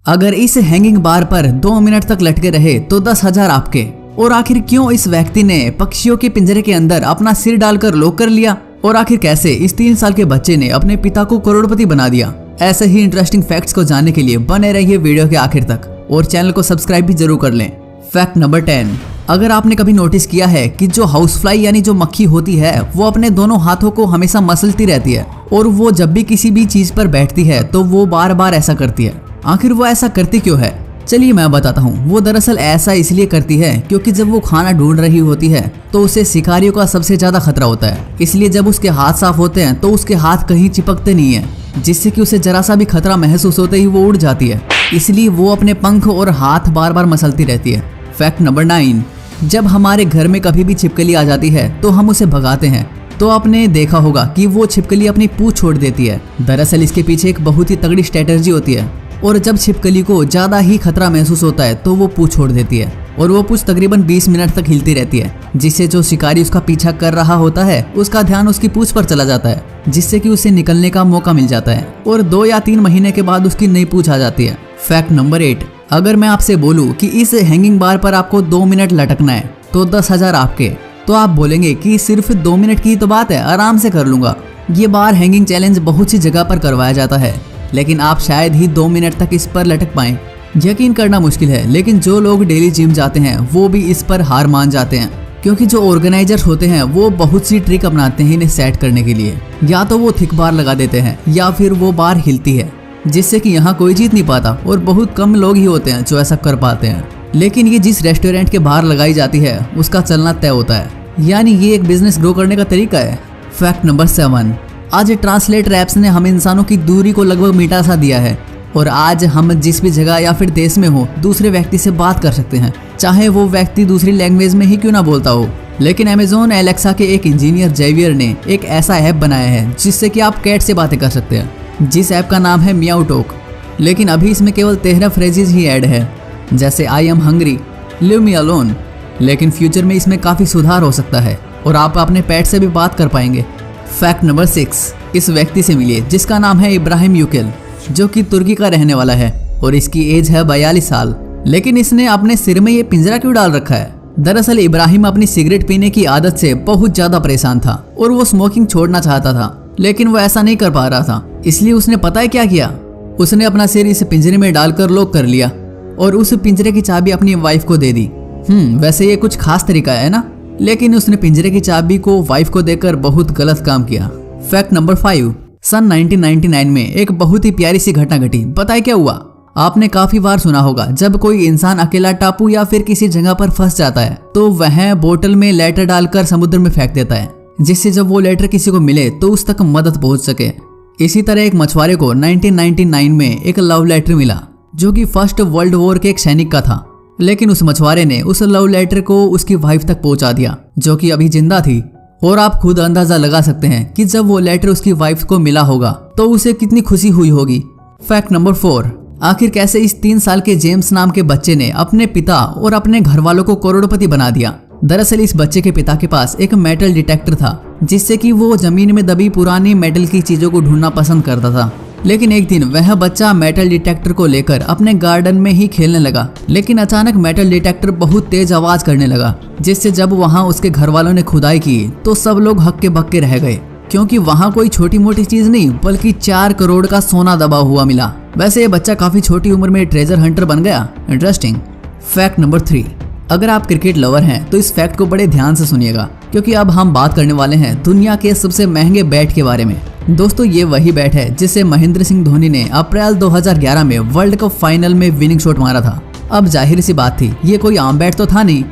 अगर इस हैंगिंग बार पर 2 मिनट तक लटके रहे तो 10,000 आपके। और आखिर क्यों इस व्यक्ति ने पक्षियों के पिंजरे के अंदर अपना सिर डालकर लॉक कर लिया, और आखिर कैसे इस 3 साल के बच्चे ने अपने पिता को करोड़पति बना दिया। ऐसे ही इंटरेस्टिंग फैक्ट्स को जानने के लिए बने रहिए वीडियो के आखिर तक और चैनल को सब्सक्राइब भी जरूर कर लें। फैक्ट नंबर 10, अगर आपने कभी नोटिस किया है कि जो हाउस फ्लाई यानी जो मक्खी होती है वो अपने दोनों हाथों को हमेशा मसलती रहती है, और वो जब भी किसी भी चीज पर बैठती है तो वो बार बार ऐसा करती है। आखिर वो ऐसा करती क्यों है, चलिए मैं बताता हूँ। वो दरअसल ऐसा इसलिए करती है क्योंकि जब वो खाना ढूंढ रही होती है तो उसे शिकारियों का सबसे ज्यादा खतरा होता है। इसलिए जब उसके हाथ साफ होते हैं तो उसके हाथ कहीं चिपकते नहीं है, जिससे कि उसे जरा सा भी खतरा महसूस होते ही वो उड़ जाती है। इसलिए वो अपने पंख और हाथ बार बार मसलती रहती है। फैक्ट नंबर 9, जब हमारे घर में कभी भी छिपकली आ जाती है तो हम उसे भगाते हैं, तो आपने देखा होगा कि वो छिपकली अपनी पूंछ छोड़ देती है। दरअसल इसके पीछे एक बहुत ही तगड़ी स्ट्रेटजी होती है, और जब छिपकली को ज्यादा ही खतरा महसूस होता है तो वो पूंछ छोड़ देती है, और वो पूंछ तकरीबन 20 मिनट तक हिलती रहती है, जिससे जो शिकारी उसका पीछा कर रहा होता है उसका ध्यान उसकी पूंछ पर चला जाता है, जिससे कि उसे निकलने का मौका मिल जाता है, और 2 या 3 महीने के बाद उसकी नई पूंछ आ जाती है। फैक्ट नंबर 8, अगर मैं आपसे बोलूं कि इस हैंगिंग बार पर आपको 2 मिनट लटकना है तो 10,000 आपके, तो आप बोलेंगे कि सिर्फ 2 मिनट की तो बात है, आराम से कर लूंगा। ये बार हैंगिंग चैलेंज बहुत सी जगह पर करवाया जाता है, लेकिन आप शायद ही 2 मिनट तक इस पर लटक पाएं। यकीन करना मुश्किल है, लेकिन जो लोग डेली जिम जाते हैं वो भी इस पर हार मान जाते हैं, क्योंकि जो ऑर्गेनाइजर्स होते हैं वो बहुत सी ट्रिक अपनाते हैं इन्हें सेट करने के लिए। या तो वो थिक बार लगा देते हैं या फिर वो बार हिलती है, जिससे कि यहाँ कोई जीत नहीं पाता, और बहुत कम लोग ही होते हैं जो ऐसा कर पाते हैं। लेकिन ये जिस रेस्टोरेंट के बाहर लगाई जाती है उसका चलना तय होता है, यानी ये एक बिजनेस ग्रो करने का तरीका है। फैक्ट नंबर 7, आज ट्रांसलेटर ऐप्स ने हम इंसानों की दूरी को लगभग मिटा सा दिया है, और आज हम जिस भी जगह या फिर देश में हो दूसरे व्यक्ति से बात कर सकते हैं, चाहे वो व्यक्ति दूसरी लैंग्वेज में ही क्यों ना बोलता हो। लेकिन अमेजोन एलेक्सा के एक इंजीनियर जेवियर ने एक ऐसा ऐप बनाया है जिससे कि आप कैट से बातें कर सकते हैं, जिस ऐप का नाम है मियाऊ टॉक। लेकिन अभी इसमें केवल 13 फ्रेजेस ही ऐड है, जैसे I am hungry, live me alone. लेकिन फ्यूचर में इसमें काफी सुधार हो सकता है और आप अपने पेट से भी बात कर पाएंगे। फैक्ट नंबर 6, इस व्यक्ति से मिलिए जिसका नाम है इब्राहिम यूकेल, जो कि तुर्की का रहने वाला है और इसकी एज है 42 साल। लेकिन इसने अपने सिर में ये पिंजरा क्यों डाल रखा है? दरअसल इब्राहिम अपनी सिगरेट पीने की आदत से बहुत ज्यादा परेशान था और वो स्मोकिंग छोड़ना चाहता था, लेकिन वो ऐसा नहीं कर पा रहा था। इसलिए उसने पता है क्या किया, उसने अपना सिर इस पिंजरे में डालकर लॉक कर लिया और उस पिंजरे की चाबी अपनी वाइफ को दे दी। वैसे ये कुछ खास तरीका है ना, लेकिन उसने पिंजरे की चाबी को वाइफ को देकर बहुत गलत काम किया। फैक्ट नंबर 5, सन 1999 में एक बहुत ही प्यारी सी घटना घटी। पता है क्या हुआ? आपने काफी बार सुना होगा, जब कोई इंसान अकेला टापू या फिर किसी जगह पर फंस जाता है तो वह बोतल में लेटर डालकर समुद्र में फेंक देता है, जिससे जब वो लेटर किसी को मिले तो उस तक मदद पहुंच सके। इसी तरह एक मछुआरे को 1999 में एक लव लेटर मिला, जो कि फर्स्ट वर्ल्ड वॉर के एक सैनिक का था। लेकिन उस मछुआरे ने उस लव लेटर को उसकी वाइफ तक पहुंचा दिया, जो कि अभी जिंदा थी। और आप खुद अंदाजा लगा सकते हैं कि जब वो लेटर उसकी वाइफ को मिला होगा तो उसे कितनी खुशी हुई होगी। फैक्ट नंबर 4, आखिर कैसे इस 3 साल के जेम्स नाम के बच्चे ने अपने पिता और अपने घर वालों को करोड़पति बना दिया। दरअसल इस बच्चे के पिता के पास एक मेटल डिटेक्टर था, जिससे कि वो जमीन में दबी पुरानी मेटल की चीजों को ढूंढना पसंद करता था। लेकिन एक दिन वह बच्चा मेटल डिटेक्टर को लेकर अपने गार्डन में ही खेलने लगा, लेकिन अचानक मेटल डिटेक्टर बहुत तेज आवाज करने लगा, जिससे जब वहां उसके घर वालों ने खुदाई की तो सब लोग हक्के बक्के रह गए, क्योंकि वहां कोई छोटी मोटी चीज नहीं बल्कि 4 करोड़ का सोना दबा हुआ मिला। वैसे ये बच्चा काफी छोटी उम्र में ट्रेजर हंटर बन गया। इंटरेस्टिंग। फैक्ट नंबर 3, अगर आप क्रिकेट लवर हैं तो इस फैक्ट को बड़े ध्यान से सुनिएगा, क्योंकि अब हम बात करने वाले हैं दुनिया के सबसे महंगे बैट के बारे में। दोस्तों, ये वही बैट है जिसे महेंद्र सिंह धोनी ने अप्रैल 2011 में वर्ल्ड कप फाइनल में विनिंग शॉट मारा था। अब जाहिर सी बात थी, ये कोई आम बैट तो था नहीं,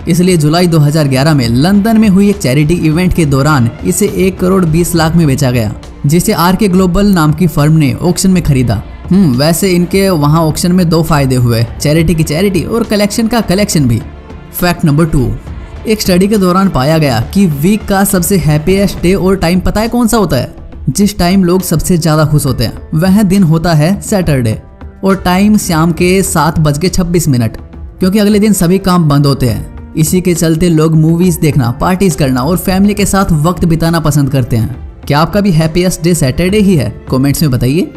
इसलिए जुलाई 2011 में लंदन में हुई एक चैरिटी इवेंट के दौरान इसे 1 करोड़ 20 लाख में बेचा गया, जिसे आरके ग्लोबल नाम की फर्म ने ऑक्शन में खरीदा। वैसे इनके वहां ऑक्शन में 2 फायदे हुए, चैरिटी की चैरिटी और कलेक्शन का कलेक्शन भी। फैक्ट नंबर 2, एक स्टडी के दौरान पाया गया कि वीक का सबसे हैप्पीएस्ट डे और टाइम पता है कौन सा होता है? जिस टाइम लोग सबसे ज्यादा खुश होते हैं वह दिन होता है सैटरडे, और टाइम शाम के 7:26, क्योंकि अगले दिन सभी काम बंद होते हैं। इसी के चलते लोग मूवीज देखना, पार्टीज करना और फैमिली के साथ वक्त बिताना पसंद करते हैं। क्या आपका भी हैप्पीएस्ट डे सैटरडे ही है? कमेंट्स में बताइए।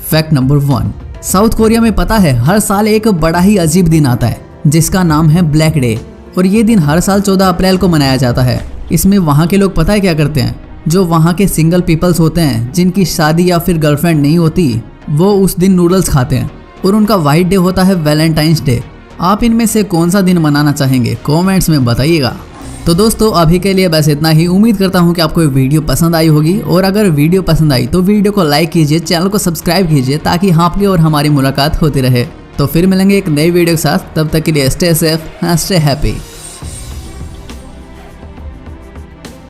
फैक्ट नंबर 1, साउथ कोरिया में पता है हर साल एक बड़ा ही अजीब दिन आता है जिसका नाम है ब्लैक डे। और ये दिन हर साल 14 अप्रैल को मनाया जाता है। इसमें वहाँ के लोग पता है क्या करते हैं, जो वहाँ के सिंगल पीपल्स होते हैं जिनकी शादी या फिर गर्लफ्रेंड नहीं होती, वो उस दिन नूडल्स खाते हैं। और उनका वाइट डे होता है वैलेंटाइंस डे। आप इनमें से कौन सा दिन मनाना चाहेंगे कमेंट्स में बताइएगा। तो दोस्तों अभी के लिए बस इतना ही। उम्मीद करता हूँ कि आपको ये वीडियो पसंद आई होगी, और अगर वीडियो पसंद आई तो वीडियो को लाइक कीजिए, चैनल को सब्सक्राइब कीजिए ताकि आपकी और हमारी मुलाकात होती रहे। तो फिर मिलेंगे एक नई वीडियो के साथ, तब तक के लिए स्टे सेफ, स्टे हैप्पी।